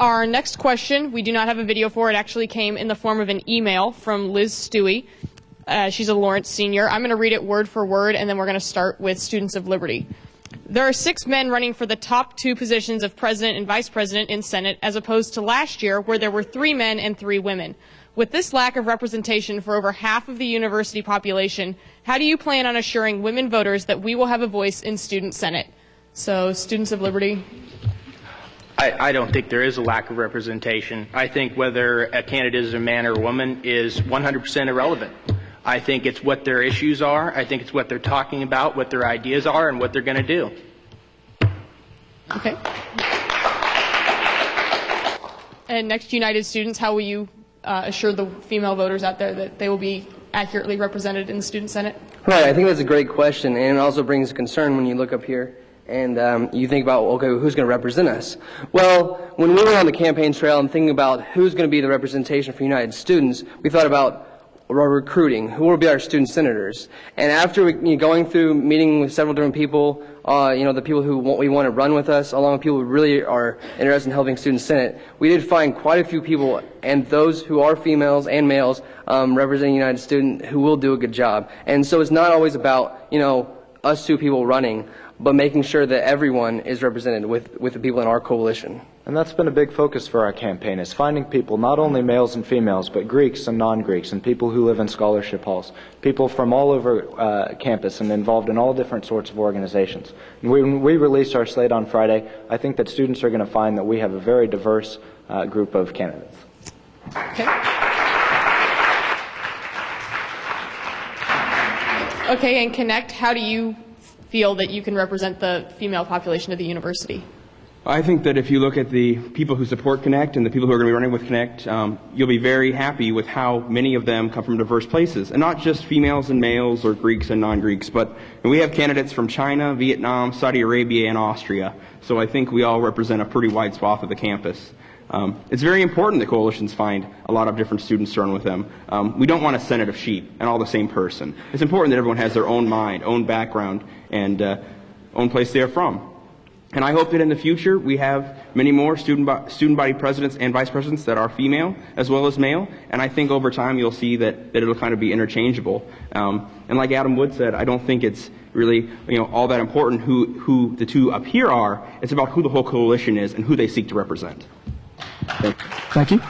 Our next question, we do not have a video for it. Actually came in the form of an email from Liz Stewie. She's a Lawrence senior. I'm going to read it word for word, and then we're going to start with Students of Liberty. There are 6 men running for the top 2 positions of president and vice president in Senate, as opposed to last year, where there were 3 men and 3 women. With this lack of representation for over half of the university population, how do you plan on assuring women voters that we will have a voice in Student Senate? So, Students of Liberty. I don't think there is a lack of representation. I think whether a candidate is a man or a woman is 100% irrelevant. I think it's what their issues are. I think it's what they're talking about, what their ideas are, and what they're going to do. Okay. And next, United Students, how will you assure the female voters out there that they will be accurately represented in the Student Senate? Right, I think that's a great question, and it also brings concern when you look up here and you think about, okay, who's going to represent us? Well, when we were on the campaign trail and thinking about who's going to be the representation for United Students, we thought about our recruiting, who will be our student senators. And after going through meeting with several different people, the people who we want to run with us, along with people who really are interested in helping Student Senate, we did find quite a few people, and those who are females and males representing United Student, who will do a good job. And so it's not always about, us 2 people running, but making sure that everyone is represented with the people in our coalition. And that's been a big focus for our campaign, is finding people, not only males and females, but Greeks and non-Greeks, and people who live in scholarship halls, people from all over campus and involved in all different sorts of organizations. And when we release our slate on Friday, I think that students are going to find that we have a very diverse group of candidates. Okay. Okay, and Connect, how do you feel that you can represent the female population of the university? I think that if you look at the people who support Connect and the people who are going to be running with Connect, you'll be very happy with how many of them come from diverse places. And not just females and males or Greeks and non-Greeks, but we have candidates from China, Vietnam, Saudi Arabia, and Austria. So I think we all represent a pretty wide swath of the campus. It's very important that coalitions find a lot of different students to run with them. We don't want a senate of sheep and all the same person. It's important that everyone has their own mind, own background, and own place they are from. And I hope that in the future we have many more student body presidents and vice presidents that are female as well as male. And I think over time you'll see that it'll kind of be interchangeable. And like Adam Wood said, I don't think it's really all that important who the 2 up here are. It's about who the whole coalition is and who they seek to represent. Thank you.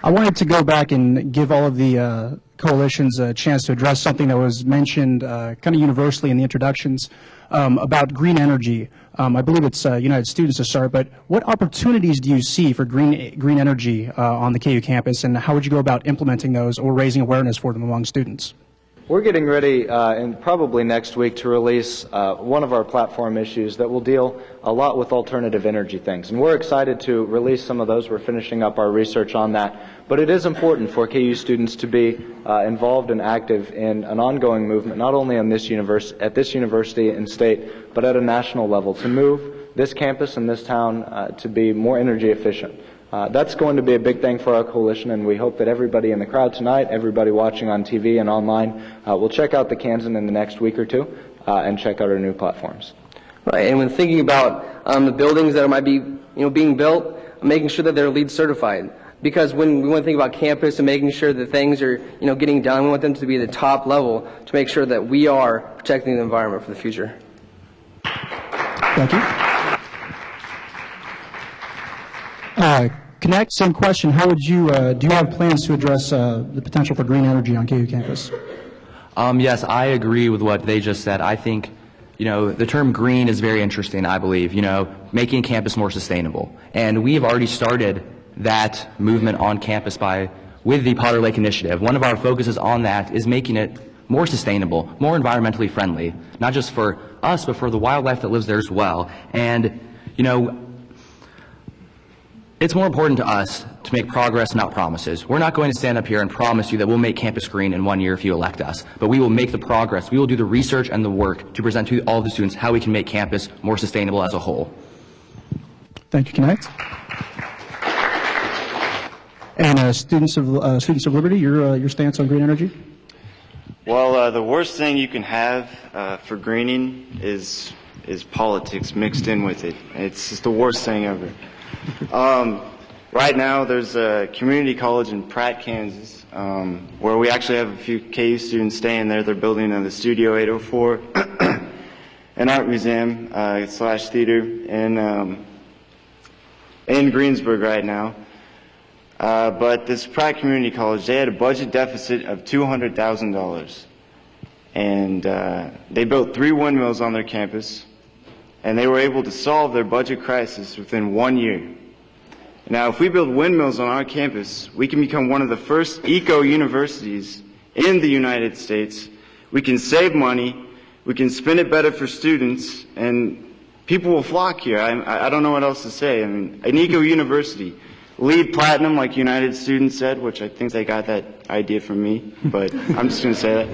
I wanted to go back and give all of the coalitions a chance to address something that was mentioned kind of universally in the introductions about green energy. I believe it's United Students to start, but what opportunities do you see for green energy on the KU campus, and how would you go about implementing those or raising awareness for them among students? We're getting ready, and probably next week, to release one of our platform issues that will deal a lot with alternative energy things. And we're excited to release some of those. We're finishing up our research on that. But it is important for KU students to be involved and active in an ongoing movement, not only on this at this university and state, but at a national level, to move this campus and this town to be more energy efficient. That's going to be a big thing for our coalition, and we hope that everybody in the crowd tonight, everybody watching on TV and online, will check out the Kansan in the next week or 2 and check out our new platforms. Right, and when thinking about the buildings that might be being built, making sure that they're LEED certified. Because when we want to think about campus and making sure that things are getting done, we want them to be at the top level to make sure that we are protecting the environment for the future. Thank you. Connect, same question. How would you, do you have plans to address the potential for green energy on KU campus? Yes, I agree with what they just said. I think, the term green is very interesting, I believe, making campus more sustainable. And we've already started that movement on campus with the Potter Lake Initiative. One of our focuses on that is making it more sustainable, more environmentally friendly, not just for us, but for the wildlife that lives there as well. And, it's more important to us to make progress, not promises. We're not going to stand up here and promise you that we'll make campus green in 1 year if you elect us, but we will make the progress. We will do the research and the work to present to all the students how we can make campus more sustainable as a whole. Thank you, Connect. And Students of Liberty, your stance on green energy? Well, the worst thing you can have for greening is is politics mixed in with it. It's just the worst thing ever. Right now, there's a community college in Pratt, Kansas, where we actually have a few KU students staying there. They're building the Studio 804, an art museum / theater in Greensburg right now. But this Pratt Community College, they had a budget deficit of $200,000. And they built 3 windmills on their campus, and they were able to solve their budget crisis within 1 year. Now, if we build windmills on our campus, we can become one of the first eco-universities in the United States. We can save money, we can spend it better for students, and people will flock here. I don't know what else to say. I mean, an eco-university, LEED Platinum, like United Students said, which I think they got that idea from me, but I'm just going to say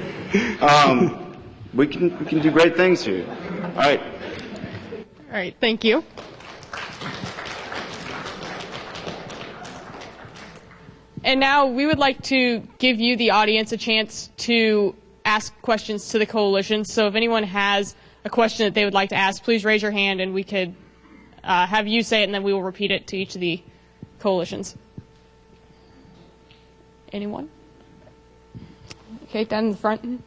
that. We can do great things here. All right. All right, thank you. And now we would like to give you, the audience, a chance to ask questions to the coalition. So if anyone has a question that they would like to ask, please raise your hand and we could have you say it, and then we will repeat it to each of the coalitions. Anyone? Okay, down in the front.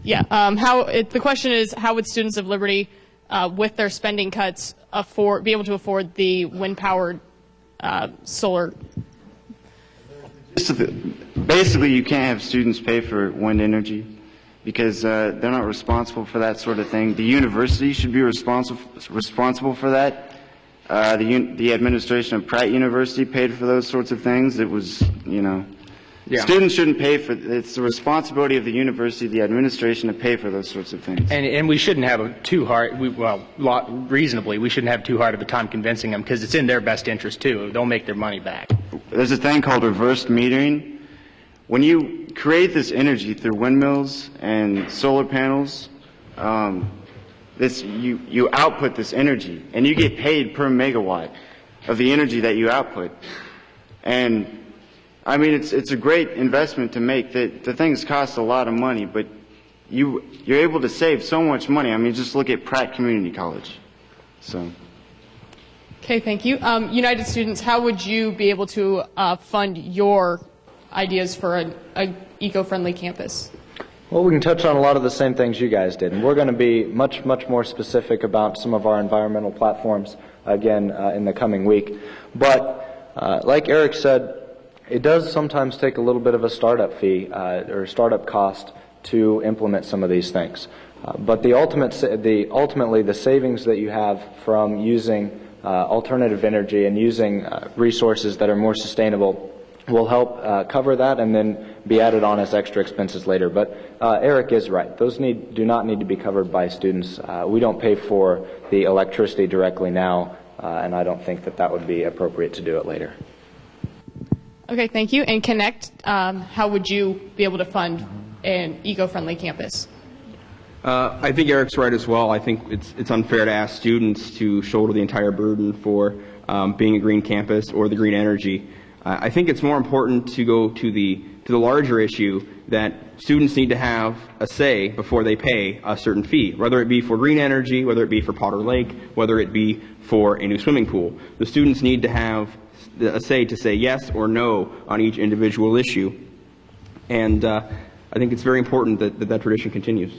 Yeah. The question is, how would Students of Liberty, with their spending cuts, be able to afford the wind-powered solar? Basically, you can't have students pay for wind energy because they're not responsible for that sort of thing. The university should be responsible for that. The administration of Pratt University paid for those sorts of things. It was, Yeah. Students shouldn't pay for. It's the responsibility of the university, the administration, to pay for those sorts of things. And we shouldn't have reasonably, we shouldn't have too hard of a time convincing them because it's in their best interest too. They'll make their money back. There's a thing called reverse metering. When you create this energy through windmills and solar panels, you output this energy, and you get paid per megawatt of the energy that you output. And I mean, it's a great investment to make. The things cost a lot of money, but you're able to save so much money. I mean, just look at Pratt Community College. So. Okay, thank you. United Students, how would you be able to fund your ideas for an eco-friendly campus? Well, we can touch on a lot of the same things you guys did, and we're going to be much more specific about some of our environmental platforms again in the coming week. But like Eric said, it does sometimes take a little bit of a startup fee or startup cost to implement some of these things. But ultimately the savings that you have from using alternative energy and using resources that are more sustainable will help cover that and then be added on as extra expenses later. But Eric is right. Those do not need to be covered by students. We don't pay for the electricity directly now, and I don't think that would be appropriate to do it later. Okay, thank you. And Connect, how would you be able to fund an eco-friendly campus? I think Eric's right as well. I think it's unfair to ask students to shoulder the entire burden for being a green campus or the green energy. I think it's more important to go to the larger issue that students need to have a say before they pay a certain fee, whether it be for green energy, whether it be for Potter Lake, whether it be for a new swimming pool. The students need to have a say to say yes or no on each individual issue. And I think it's very important that tradition continues.